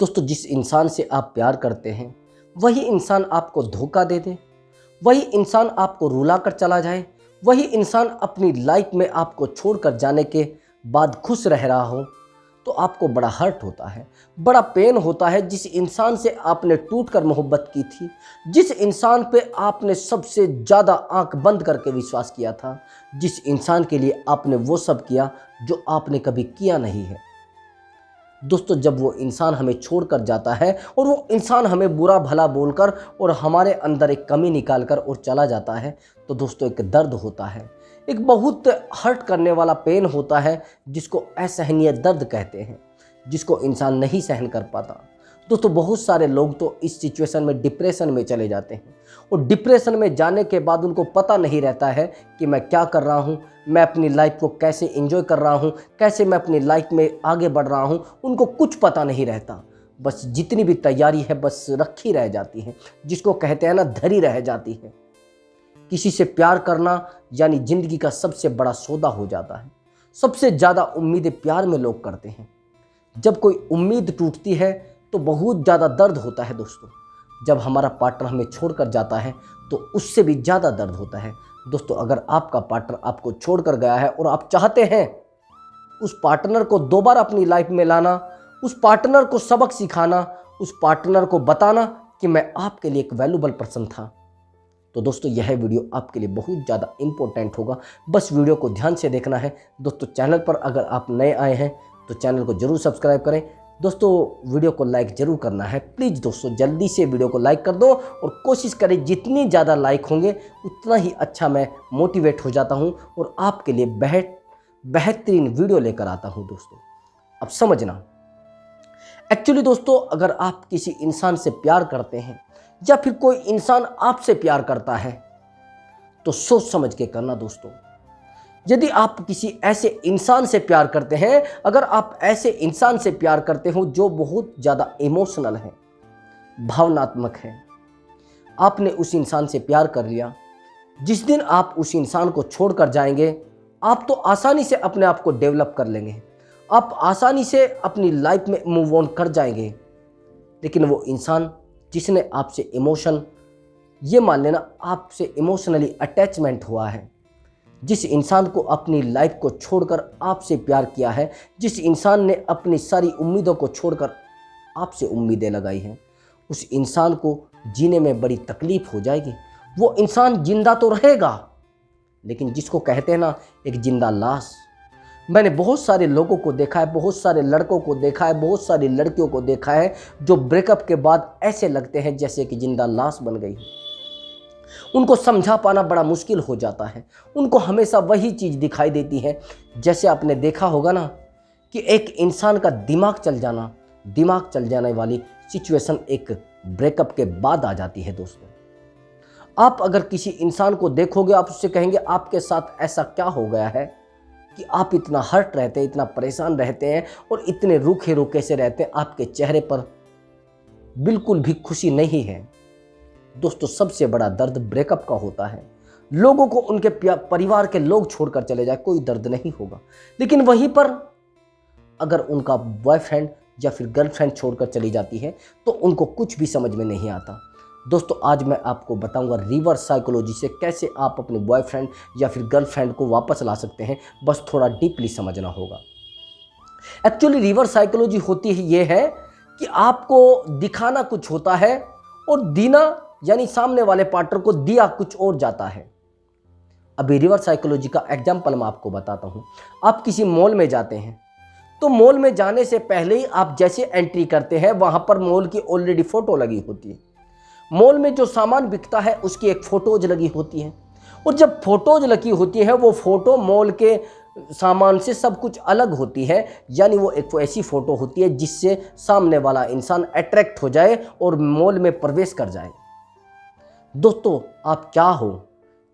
दोस्तों, जिस इंसान से आप प्यार करते हैं वही इंसान आपको धोखा दे दे, वही इंसान आपको रुला कर चला जाए, वही इंसान अपनी लाइफ में आपको छोड़कर जाने के बाद खुश रह रहा हो, तो आपको बड़ा हर्ट होता है, बड़ा पेन होता है। जिस इंसान से आपने टूटकर मोहब्बत की थी, जिस इंसान पे आपने सबसे ज़्यादा आंख बंद करके विश्वास किया था, जिस इंसान के लिए आपने वो सब किया जो आपने कभी किया नहीं है। दोस्तों, जब वो इंसान हमें छोड़कर जाता है और वो इंसान हमें बुरा भला बोलकर और हमारे अंदर एक कमी निकालकर और चला जाता है, तो दोस्तों एक दर्द होता है, एक बहुत हर्ट करने वाला पेन होता है, जिसको असहनीय दर्द कहते हैं, जिसको इंसान नहीं सहन कर पाता। दोस्तों, बहुत सारे लोग तो इस सिचुएशन में डिप्रेशन में चले जाते हैं और डिप्रेशन में जाने के बाद उनको पता नहीं रहता है कि मैं क्या कर रहा हूँ, मैं अपनी लाइफ को कैसे एंजॉय कर रहा हूँ, कैसे मैं अपनी लाइफ में आगे बढ़ रहा हूँ। उनको कुछ पता नहीं रहता, बस जितनी भी तैयारी है बस रखी रह जाती है, जिसको कहते हैं ना धरी रह जाती है। किसी से प्यार करना यानी ज़िंदगी का सबसे बड़ा सौदा हो जाता है। सबसे ज़्यादा उम्मीदें प्यार में लोग करते हैं। जब कोई उम्मीद टूटती है तो बहुत ज़्यादा दर्द होता है दोस्तों। जब हमारा पार्टनर हमें छोड़कर जाता है तो उससे भी ज़्यादा दर्द होता है। दोस्तों, अगर आपका पार्टनर आपको छोड़कर गया है और आप चाहते हैं उस पार्टनर को दोबारा अपनी लाइफ में लाना, उस पार्टनर को सबक सिखाना, उस पार्टनर को बताना कि मैं आपके लिए एक वैल्यूबल पर्सन था, तो दोस्तों यह वीडियो आपके लिए बहुत ज़्यादा इम्पोर्टेंट होगा। बस वीडियो को ध्यान से देखना है। दोस्तों, चैनल पर अगर आप नए आए हैं तो चैनल को ज़रूर सब्सक्राइब करें। दोस्तों, वीडियो को लाइक ज़रूर करना है। प्लीज़ दोस्तों जल्दी से वीडियो को लाइक कर दो और कोशिश करें जितनी ज़्यादा लाइक होंगे उतना ही अच्छा मैं मोटिवेट हो जाता हूँ और आपके लिए बेहतरीन वीडियो लेकर आता हूँ। दोस्तों, अब समझना, एक्चुअली दोस्तों अगर आप किसी इंसान से प्यार करते हैं या फिर कोई इंसान आपसे प्यार करता है तो सोच समझ के करना। दोस्तों, यदि आप किसी ऐसे इंसान से प्यार करते हैं, अगर आप ऐसे इंसान से प्यार करते हो जो बहुत ज़्यादा इमोशनल है, भावनात्मक है, आपने उस इंसान से प्यार कर लिया, जिस दिन आप उस इंसान को छोड़कर जाएंगे आप तो आसानी से अपने आप को डेवलप कर लेंगे, आप आसानी से अपनी लाइफ में मूव ऑन कर जाएंगे। लेकिन वो इंसान जिसने आपसे इमोशन, ये मान लेना आपसे इमोशनली अटैचमेंट हुआ है, जिस इंसान को अपनी लाइफ को छोड़कर आपसे प्यार किया है, जिस इंसान ने अपनी सारी उम्मीदों को छोड़कर आपसे उम्मीदें लगाई हैं, उस इंसान को जीने में बड़ी तकलीफ हो जाएगी। वो इंसान जिंदा तो रहेगा लेकिन जिसको कहते हैं ना एक जिंदा लाश। मैंने बहुत सारे लोगों को देखा है, बहुत सारे लड़कों को देखा है, बहुत सारी लड़कियों को देखा है जो ब्रेकअप के बाद ऐसे लगते हैं जैसे कि जिंदा लाश बन गई है। उनको समझा पाना बड़ा मुश्किल हो जाता है। उनको हमेशा वही चीज़ दिखाई देती है, जैसे आपने देखा होगा ना कि एक इंसान का दिमाग चल जाने वाली सिचुएशन एक ब्रेकअप के बाद आ जाती है। दोस्तों, आप अगर किसी इंसान को देखोगे आप उससे कहेंगे आपके साथ ऐसा क्या हो गया है कि आप इतना हर्ट रहते हैं, इतना परेशान रहते हैं और इतने रूखे रूखे से रहते हैं, आपके चेहरे पर बिल्कुल भी खुशी नहीं है। दोस्तों, सबसे बड़ा दर्द ब्रेकअप का होता है। लोगों को उनके परिवार के लोग छोड़कर चले जाए कोई दर्द नहीं होगा, लेकिन वहीं पर अगर उनका बॉयफ्रेंड या फिर गर्लफ्रेंड छोड़कर चली जाती है तो उनको कुछ भी समझ में नहीं आता। दोस्तों, आज मैं आपको बताऊंगा रिवर्स साइकोलॉजी से कैसे आप अपने बॉयफ्रेंड या फिर गर्लफ्रेंड को वापस ला सकते हैं। बस थोड़ा डीपली समझना होगा। एक्चुअली रिवर्स साइकोलॉजी होती है ये है कि आपको दिखाना कुछ होता है और देना यानी सामने वाले पार्टनर को दिया कुछ और जाता है। अभी रिवर्स साइकोलॉजी का एग्जाम्पल मैं आपको बताता हूँ। आप किसी मॉल में जाते हैं तो मॉल में जाने से पहले ही आप जैसे एंट्री करते हैं वहाँ पर मॉल की ऑलरेडी फ़ोटो लगी होती है। मॉल में जो सामान बिकता है उसकी एक फ़ोटोज लगी होती है और जब फ़ोटोज लगी होती है वो फ़ोटो मॉल के सामान से सब कुछ अलग होती है, यानी वो एक ऐसी फ़ोटो होती है जिससे सामने वाला इंसान अट्रैक्ट हो जाए और मॉल में प्रवेश कर जाए। दोस्तों, आप क्या हो,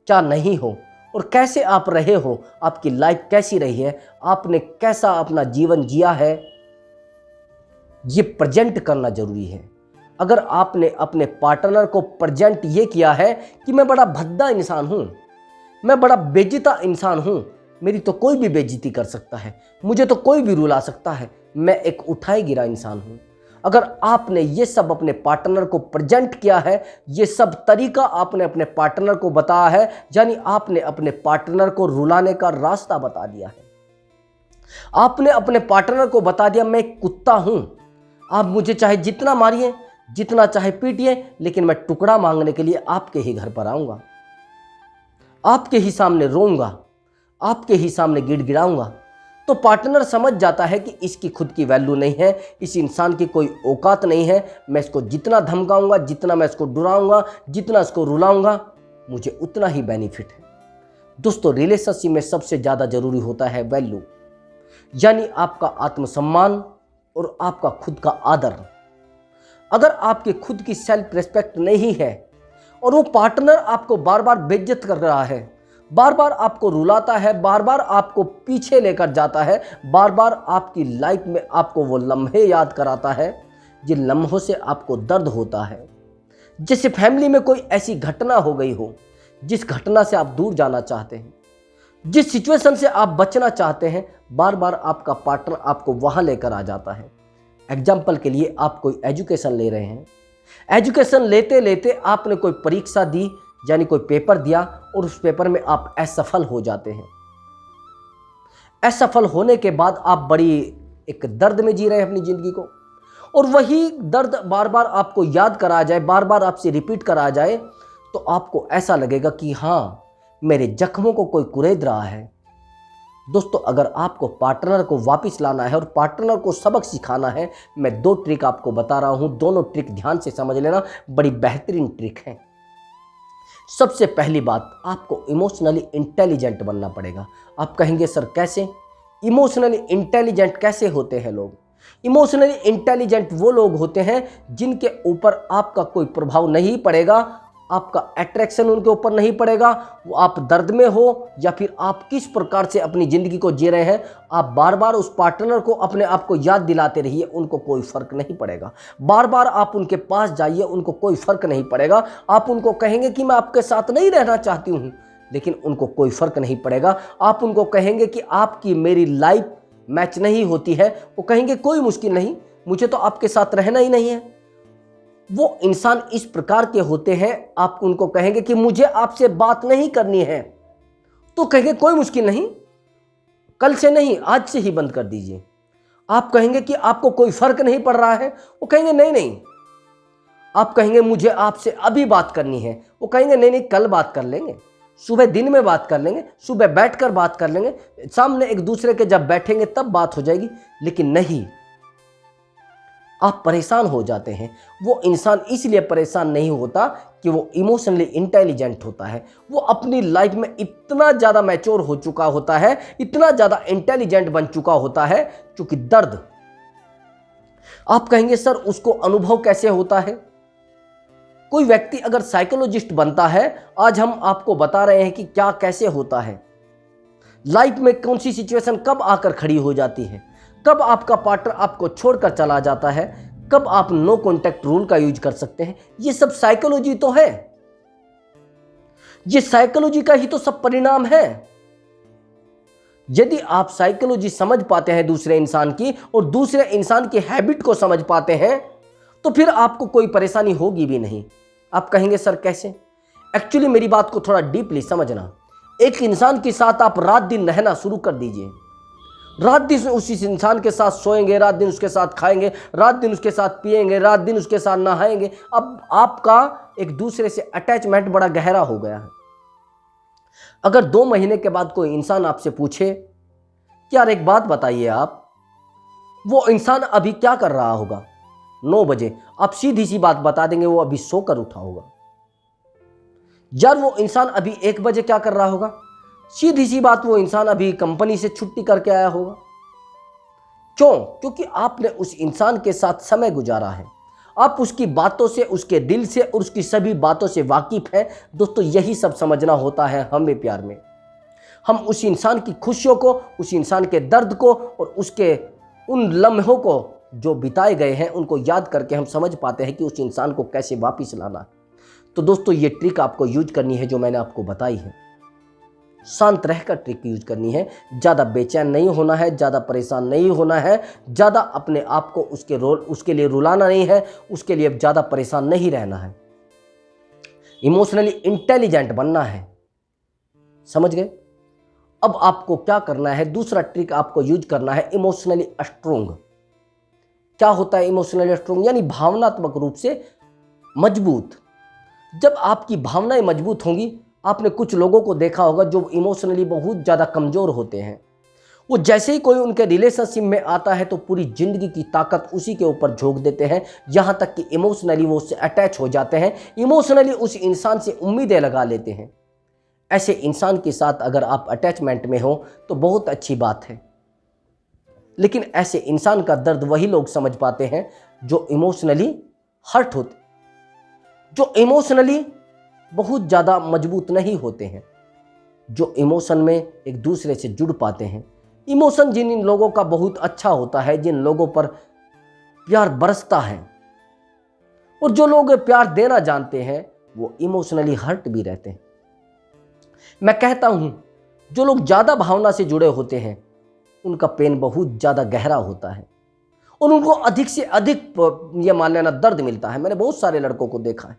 क्या नहीं हो और कैसे आप रहे हो, आपकी लाइफ कैसी रही है, आपने कैसा अपना जीवन जिया है, ये प्रेजेंट करना ज़रूरी है। अगर आपने अपने पार्टनर को प्रेजेंट ये किया है कि मैं बड़ा भद्दा इंसान हूँ, मैं बड़ा बेइज्जता इंसान हूँ, मेरी तो कोई भी बेइज्जती कर सकता है, मुझे तो कोई भी रुला सकता है, मैं एक उठाए गिरा इंसान हूँ। अगर आपने ये सब अपने पार्टनर को प्रेजेंट किया है, ये सब तरीका आपने अपने पार्टनर को बताया है, यानी आपने अपने पार्टनर को रुलाने का रास्ता बता दिया है। आपने अपने पार्टनर को बता दिया मैं एक कुत्ता हूं, आप मुझे चाहे जितना मारिए, जितना चाहे पीटिए, लेकिन मैं टुकड़ा मांगने के लिए आपके ही घर पर आऊंगा, आपके ही सामने रोऊंगा, आपके ही सामने गिड़गिड़ाऊंगा। तो पार्टनर समझ जाता है कि इसकी खुद की वैल्यू नहीं है, इस इंसान की कोई औकात नहीं है, मैं इसको जितना धमकाऊंगा, जितना मैं इसको डराऊंगा, जितना इसको रुलाऊंगा, मुझे उतना ही बेनिफिट है। दोस्तों, रिलेशनशिप में सबसे ज़्यादा जरूरी होता है वैल्यू, यानी आपका आत्मसम्मान और आपका खुद का आदर। अगर आपके खुद की सेल्फ रिस्पेक्ट नहीं है और वो पार्टनर आपको बार बार बेइज्जत कर रहा है, बार बार आपको रुलाता है, बार बार आपको पीछे लेकर जाता है, बार बार आपकी लाइफ में आपको वो लम्हे याद कराता है जिन लम्हों से आपको दर्द होता है, जैसे फैमिली में कोई ऐसी घटना हो गई हो जिस घटना से आप दूर जाना चाहते हैं, जिस सिचुएशन से आप बचना चाहते हैं, बार बार आपका पार्टनर आपको वहां लेकर आ जाता है। एग्जाम्पल के लिए, आप कोई एजुकेशन ले रहे हैं, एजुकेशन लेते लेते आपने कोई परीक्षा दी, यानी कोई पेपर दिया, और उस पेपर में आप असफल हो जाते हैं। असफल होने के बाद आप बड़ी एक दर्द में जी रहे हैं अपनी जिंदगी को, और वही दर्द बार बार आपको याद करा जाए, बार बार आपसे रिपीट करा जाए, तो आपको ऐसा लगेगा कि हाँ, मेरे जख्मों को कोई कुरेद रहा है। दोस्तों, अगर आपको पार्टनर को वापस लाना है और पार्टनर को सबक सिखाना है, मैं 2 ट्रिक आपको बता रहा हूं, दोनों ट्रिक ध्यान से समझ लेना, बड़ी बेहतरीन ट्रिक है। सबसे पहली बात, आपको इमोशनली इंटेलिजेंट बनना पड़ेगा। आप कहेंगे सर कैसे? इमोशनली इंटेलिजेंट कैसे होते हैं लोग? इमोशनली इंटेलिजेंट वो लोग होते हैं जिनके ऊपर आपका कोई प्रभाव नहीं पड़ेगा, आपका अट्रैक्शन उनके ऊपर नहीं पड़ेगा, वो आप दर्द में हो या फिर आप किस प्रकार से अपनी ज़िंदगी को जी रहे हैं, आप बार बार उस पार्टनर को अपने आप को याद दिलाते रहिए, उनको कोई फ़र्क नहीं पड़ेगा। बार बार आप उनके पास जाइए, उनको कोई फ़र्क नहीं पड़ेगा। आप उनको कहेंगे कि मैं आपके साथ नहीं रहना चाहती हूँ, लेकिन उनको कोई फ़र्क नहीं पड़ेगा। आप उनको कहेंगे कि आपकी मेरी लाइफ मैच नहीं होती है, वो कहेंगे कोई मुश्किल नहीं, मुझे तो आपके साथ रहना ही नहीं है। वो इंसान इस प्रकार के होते हैं, आप उनको कहेंगे कि मुझे आपसे बात नहीं करनी है, तो कहेंगे कोई मुश्किल नहीं, कल से नहीं, आज से ही बंद कर दीजिए। आप कहेंगे कि आपको कोई फर्क नहीं पड़ रहा है, वो कहेंगे नहीं नहीं। आप कहेंगे मुझे आपसे अभी बात करनी है, वो कहेंगे नहीं नहीं, कल बात कर लेंगे, सुबह दिन में बात कर लेंगे, सुबह बैठकर बात कर लेंगे, सामने एक दूसरे के जब बैठेंगे तब बात हो जाएगी। लेकिन नहीं, आप परेशान हो जाते हैं। वो इंसान इसलिए परेशान नहीं होता कि वो इमोशनली इंटेलिजेंट होता है, वो अपनी लाइफ में इतना ज़्यादा मैच्योर हो चुका होता है, इतना ज़्यादा इंटेलिजेंट बन चुका होता है, क्योंकि दर्द, आप कहेंगे सर उसको अनुभव कैसे होता है? कोई व्यक्ति अगर साइकोलॉजिस्ट बनता है, आज हम आपको बता रहे हैं कि क्या कैसे होता है, लाइफ में कौन सी सिचुएशन कब आकर खड़ी हो जाती है, कब आपका पार्टनर आपको छोड़कर चला जाता है, कब आप नो कॉन्टैक्ट रूल का यूज कर सकते हैं। ये सब साइकोलॉजी तो है, ये साइकोलॉजी का ही तो सब परिणाम है। यदि आप साइकोलॉजी समझ पाते हैं दूसरे इंसान की और दूसरे इंसान की हैबिट को समझ पाते हैं, तो फिर आपको कोई परेशानी होगी भी नहीं। आप कहेंगे सर कैसे? एक्चुअली मेरी बात को थोड़ा डीपली समझना। एक इंसान के साथ आप रात दिन रहना शुरू कर दीजिए, रात दिन उसी इंसान के साथ सोएंगे, रात दिन उसके साथ खाएंगे, रात दिन उसके साथ पिएंगे, रात दिन उसके साथ नहाएंगे। अब आपका एक दूसरे से अटैचमेंट बड़ा गहरा हो गया है। अगर 2 महीने के बाद कोई इंसान आपसे पूछे कि यार एक बात बताइए आप, वो इंसान अभी क्या कर रहा होगा? 9 बजे आप सीधी सी बात बता देंगे वो अभी सोकर उठा होगा। यार वो इंसान अभी 1 बजे क्या कर रहा होगा? सीधी सी बात, वो इंसान अभी कंपनी से छुट्टी करके आया होगा। क्यों? क्योंकि आपने उस इंसान के साथ समय गुजारा है, आप उसकी बातों से, उसके दिल से और उसकी सभी बातों से वाकिफ हैं। दोस्तों, यही सब समझना होता है हमें प्यार में। हम उस इंसान की खुशियों को, उस इंसान के दर्द को और उसके उन लम्हों को जो बिताए गए हैं, उनको याद करके हम समझ पाते हैं कि उस इंसान को कैसे वापस लाना है। तो दोस्तों, ये ट्रिक आपको यूज करनी है जो मैंने आपको बताई है। शांत रहकर ट्रिक यूज करनी है। ज़्यादा बेचैन नहीं होना है, ज़्यादा परेशान नहीं होना है, ज़्यादा अपने आप को उसके लिए रुलाना नहीं है, उसके लिए ज़्यादा परेशान नहीं रहना है। इमोशनली इंटेलिजेंट बनना है। समझ गए? अब आपको क्या करना है, दूसरा ट्रिक आपको यूज करना है इमोशनली स्ट्रोंग। क्या होता है इमोशनली स्ट्रोंग? यानी भावनात्मक रूप से मजबूत। जब आपकी भावनाएं मजबूत होंगी, आपने कुछ लोगों को देखा होगा जो इमोशनली बहुत ज़्यादा कमज़ोर होते हैं, वो जैसे ही कोई उनके रिलेशनशिप में आता है तो पूरी ज़िंदगी की ताकत उसी के ऊपर झोंक देते हैं, यहाँ तक कि इमोशनली वो उससे अटैच हो जाते हैं, इमोशनली उस इंसान से उम्मीदें लगा लेते हैं। ऐसे इंसान के साथ अगर आप अटैचमेंट में हो तो बहुत अच्छी बात है, लेकिन ऐसे इंसान का दर्द वही लोग समझ पाते हैं जो इमोशनली हर्ट होते, जो इमोशनली बहुत ज़्यादा मजबूत नहीं होते हैं, जो इमोशन में एक दूसरे से जुड़ पाते हैं। इमोशन जिन लोगों का बहुत अच्छा होता है, जिन लोगों पर प्यार बरसता है, और जो लोग प्यार देना जानते हैं, वो इमोशनली हर्ट भी रहते हैं। मैं कहता हूं जो लोग ज़्यादा भावना से जुड़े होते हैं उनका पेन बहुत ज़्यादा गहरा होता है और उनको अधिक से अधिक ये मान लेना दर्द मिलता है। मैंने बहुत सारे लड़कों को देखा है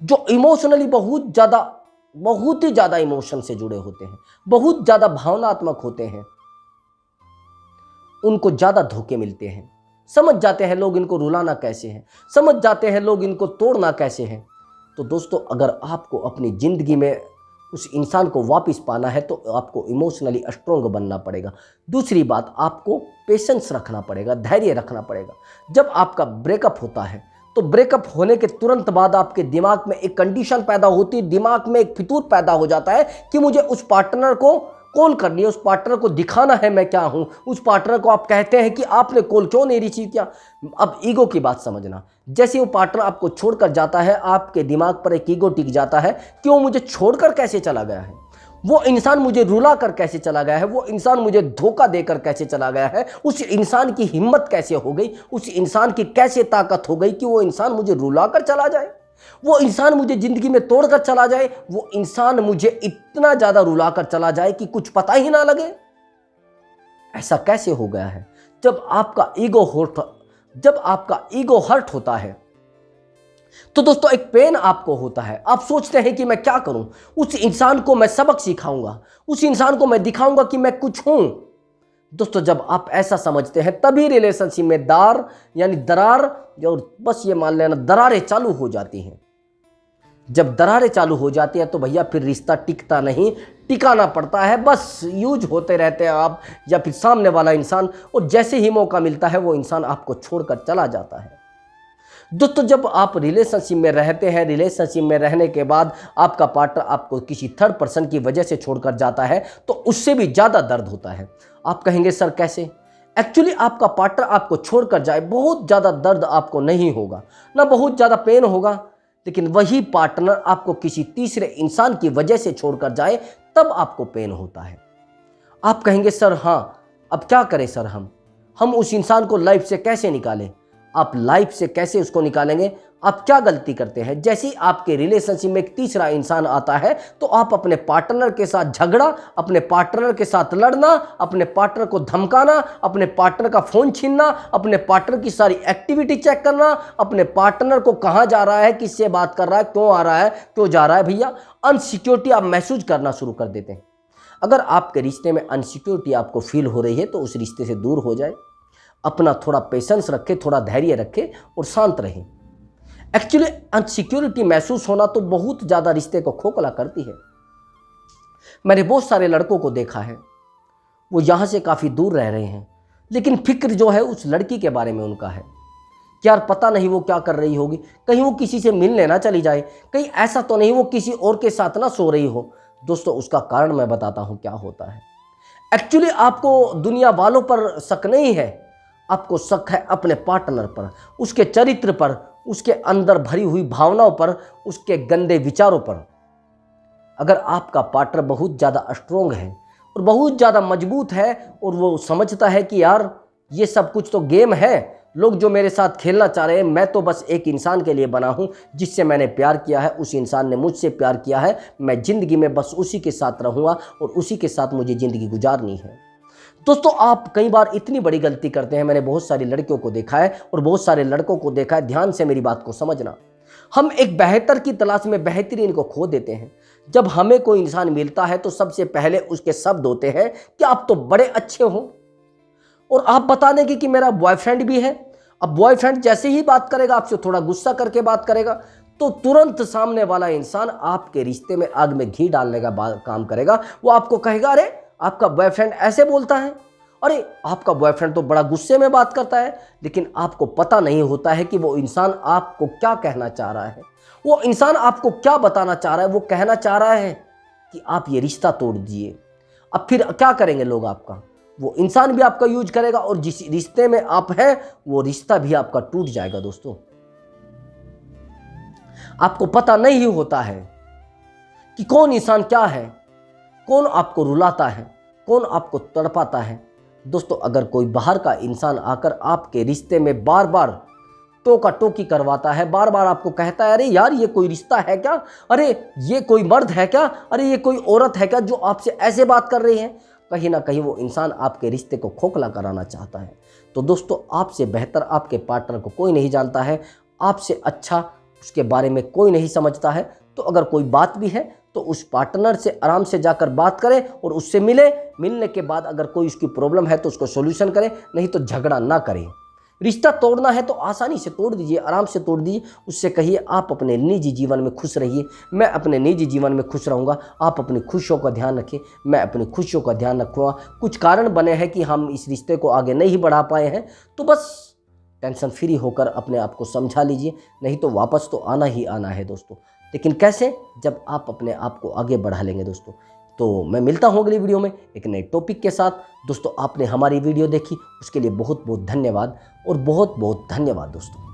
जो इमोशनली बहुत ही ज़्यादा इमोशन से जुड़े होते हैं, बहुत ज़्यादा भावनात्मक होते हैं, उनको ज़्यादा धोखे मिलते हैं। समझ जाते हैं लोग इनको रुलाना कैसे है, समझ जाते हैं लोग इनको तोड़ना कैसे है। तो दोस्तों, अगर आपको अपनी ज़िंदगी में उस इंसान को वापस पाना है तो आपको इमोशनली स्ट्रोंग बनना पड़ेगा। दूसरी बात, आपको पेशेंस रखना पड़ेगा, धैर्य रखना पड़ेगा। जब आपका ब्रेकअप होता है तो ब्रेकअप होने के तुरंत बाद आपके दिमाग में एक कंडीशन पैदा होती है, दिमाग में एक फितूर पैदा हो जाता है कि मुझे उस पार्टनर को कॉल करनी है, उस पार्टनर को दिखाना है मैं क्या हूं। उस पार्टनर को आप कहते हैं कि आपने कॉल क्यों नहीं रिसीव किया। अब ईगो की बात समझना, जैसे वो पार्टनर आपको छोड़कर जाता है, आपके दिमाग पर एक ईगो टिक जाता है कि वो मुझे छोड़कर कैसे चला गया है, वो इंसान मुझे रुला कर कैसे चला गया है, वो इंसान मुझे धोखा देकर कैसे चला गया है, उस इंसान की हिम्मत कैसे हो गई, उस इंसान की कैसे ताकत हो गई कि वो इंसान मुझे रुला कर चला जाए, वो इंसान मुझे जिंदगी में तोड़कर चला जाए, वो इंसान मुझे इतना ज्यादा रुलाकर चला जाए कि कुछ पता ही ना लगे। ऐसा कैसे हो गया है? जब आपका ईगो हर्ट होता है तो दोस्तों एक पेन आपको होता है। आप सोचते हैं कि मैं क्या करूं, उस इंसान को मैं सबक सिखाऊंगा, उस इंसान को मैं दिखाऊंगा कि मैं कुछ हूं। दोस्तों, जब आप ऐसा समझते हैं तभी रिलेशनशिप में दरार और बस ये मान लेना दरारें चालू हो जाती हैं। जब दरारें चालू हो जाती है तो भैया फिर रिश्ता टिकता नहीं, टिकाना पड़ता है, बस यूज होते रहते हैं आप या फिर सामने वाला इंसान, और जैसे ही मौका मिलता है वो इंसान आपको छोड़कर चला जाता है। दोस्तों, जब आप रिलेशनशिप में रहते हैं, रिलेशनशिप में रहने के बाद आपका पार्टनर आपको किसी थर्ड पर्सन की वजह से छोड़कर जाता है तो उससे भी ज़्यादा दर्द होता है। आप कहेंगे सर कैसे? एक्चुअली आपका पार्टनर आपको छोड़कर जाए, बहुत ज़्यादा दर्द आपको नहीं होगा, ना बहुत ज़्यादा पेन होगा, लेकिन वही पार्टनर आपको किसी तीसरे इंसान की वजह से छोड़कर जाए तब आपको पेन होता है। आप कहेंगे सर हाँ, अब क्या करें सर, हम उस इंसान को लाइफ से कैसे निकालें? आप लाइफ से कैसे उसको निकालेंगे? आप क्या गलती करते हैं? जैसे ही आपके रिलेशनशिप में एक तीसरा इंसान आता है तो आप अपने पार्टनर के साथ झगड़ा, अपने पार्टनर के साथ लड़ना, अपने पार्टनर को धमकाना, अपने पार्टनर का फ़ोन छीनना, अपने पार्टनर की सारी एक्टिविटी चेक करना, अपने पार्टनर को कहाँ जा रहा है, किससे बात कर रहा है, क्यों आ रहा है, क्यों जा रहा है। भैया, अनसिक्योरिटी आप महसूस करना शुरू कर देते हैं। अगर आपके रिश्ते में अनसिक्योरिटी आपको फील हो रही है तो उस रिश्ते से दूर हो जाए। अपना थोड़ा पेशेंस रखें, थोड़ा धैर्य रखें और शांत रहें। एक्चुअली अनसिक्योरिटी महसूस होना तो बहुत ज़्यादा रिश्ते को खोखला करती है। मैंने बहुत सारे लड़कों को देखा है, वो यहाँ से काफ़ी दूर रह रहे हैं, लेकिन फिक्र जो है उस लड़की के बारे में उनका है कि यार पता नहीं वो क्या कर रही होगी, कहीं वो किसी से मिलने ना चली जाए, कहीं ऐसा तो नहीं वो किसी और के साथ ना सो रही हो। दोस्तों, उसका कारण मैं बताता हूँ क्या होता है। एक्चुअली आपको दुनिया वालों पर शक नहीं है, आपको शक है अपने पार्टनर पर, उसके चरित्र पर, उसके अंदर भरी हुई भावनाओं पर, उसके गंदे विचारों पर। अगर आपका पार्टनर बहुत ज़्यादा स्ट्रोंग है और बहुत ज़्यादा मजबूत है और वो समझता है कि यार ये सब कुछ तो गेम है, लोग जो मेरे साथ खेलना चाह रहे हैं, मैं तो बस एक इंसान के लिए बना हूँ जिससे मैंने प्यार किया है, उस इंसान ने मुझसे प्यार किया है, मैं ज़िंदगी में बस उसी के साथ रहूँगा और उसी के साथ मुझे ज़िंदगी गुजारनी है। दोस्तों, आप कई बार इतनी बड़ी गलती करते हैं, मैंने बहुत सारी लड़कियों को देखा है और बहुत सारे लड़कों को देखा है, ध्यान से मेरी बात को समझना। हम एक बेहतर की तलाश में बेहतरीन को खो देते हैं। जब हमें कोई इंसान मिलता है तो सबसे पहले उसके शब्द होते हैं कि आप तो बड़े अच्छे हो, और आप बता देंगे कि मेरा बॉयफ्रेंड भी है। अब बॉयफ्रेंड जैसे ही बात करेगा, आपसे थोड़ा गुस्सा करके बात करेगा, तो तुरंत सामने वाला इंसान आपके रिश्ते में आग में घी डालने का काम करेगा। वो आपको कहेगा, अरे आपका बॉयफ्रेंड ऐसे बोलता है, अरे आपका बॉयफ्रेंड तो बड़ा गुस्से में बात करता है। लेकिन आपको पता नहीं होता है कि वो इंसान आपको क्या कहना चाह रहा है, वो इंसान आपको क्या बताना चाह रहा है। वो कहना चाह रहा है कि आप ये रिश्ता तोड़ दीजिए। अब फिर क्या करेंगे लोग? आपका वो इंसान भी आपका यूज करेगा और जिस रिश्ते में आप हैं वो रिश्ता भी आपका टूट जाएगा। दोस्तों, आपको पता नहीं होता है कि कौन इंसान क्या है, कौन आपको रुलाता है, कौन आपको तड़पाता है। दोस्तों, अगर कोई बाहर का इंसान आकर आपके रिश्ते में बार बार टोका टोकी करवाता है, बार बार आपको कहता है, अरे यार ये कोई रिश्ता है क्या, अरे ये कोई मर्द है क्या, अरे ये कोई औरत है क्या जो आपसे ऐसे बात कर रही है, कहीं ना कहीं वो इंसान आपके रिश्ते को खोखला कराना चाहता है। तो दोस्तों, आपसे बेहतर आपके पार्टनर को कोई नहीं जानता है, आपसे अच्छा उसके बारे में कोई नहीं समझता है। तो अगर कोई बात भी है तो उस पार्टनर से आराम से जाकर बात करें और उससे मिलने के बाद अगर कोई उसकी प्रॉब्लम है तो उसको सॉल्यूशन करें, नहीं तो झगड़ा ना करें। रिश्ता तोड़ना है तो आसानी से तोड़ दीजिए, आराम से तोड़ दीजिए। उससे कहिए आप अपने निजी जीवन में खुश रहिए, मैं अपने निजी जीवन में खुश रहूँगा, आप अपनी खुशियों का ध्यान रखें, मैं अपनी खुशियों का ध्यान रखूँगा। कुछ कारण बने हैं कि हम इस रिश्ते को आगे नहीं बढ़ा पाए हैं, तो बस टेंशन फ्री होकर अपने आप को समझा लीजिए, नहीं तो वापस तो आना ही आना है दोस्तों। लेकिन कैसे? जब आप अपने आप को आगे बढ़ा लेंगे दोस्तों। तो मैं मिलता हूँ अगली वीडियो में एक नए टॉपिक के साथ। दोस्तों, आपने हमारी वीडियो देखी उसके लिए बहुत बहुत धन्यवाद और बहुत बहुत धन्यवाद दोस्तों।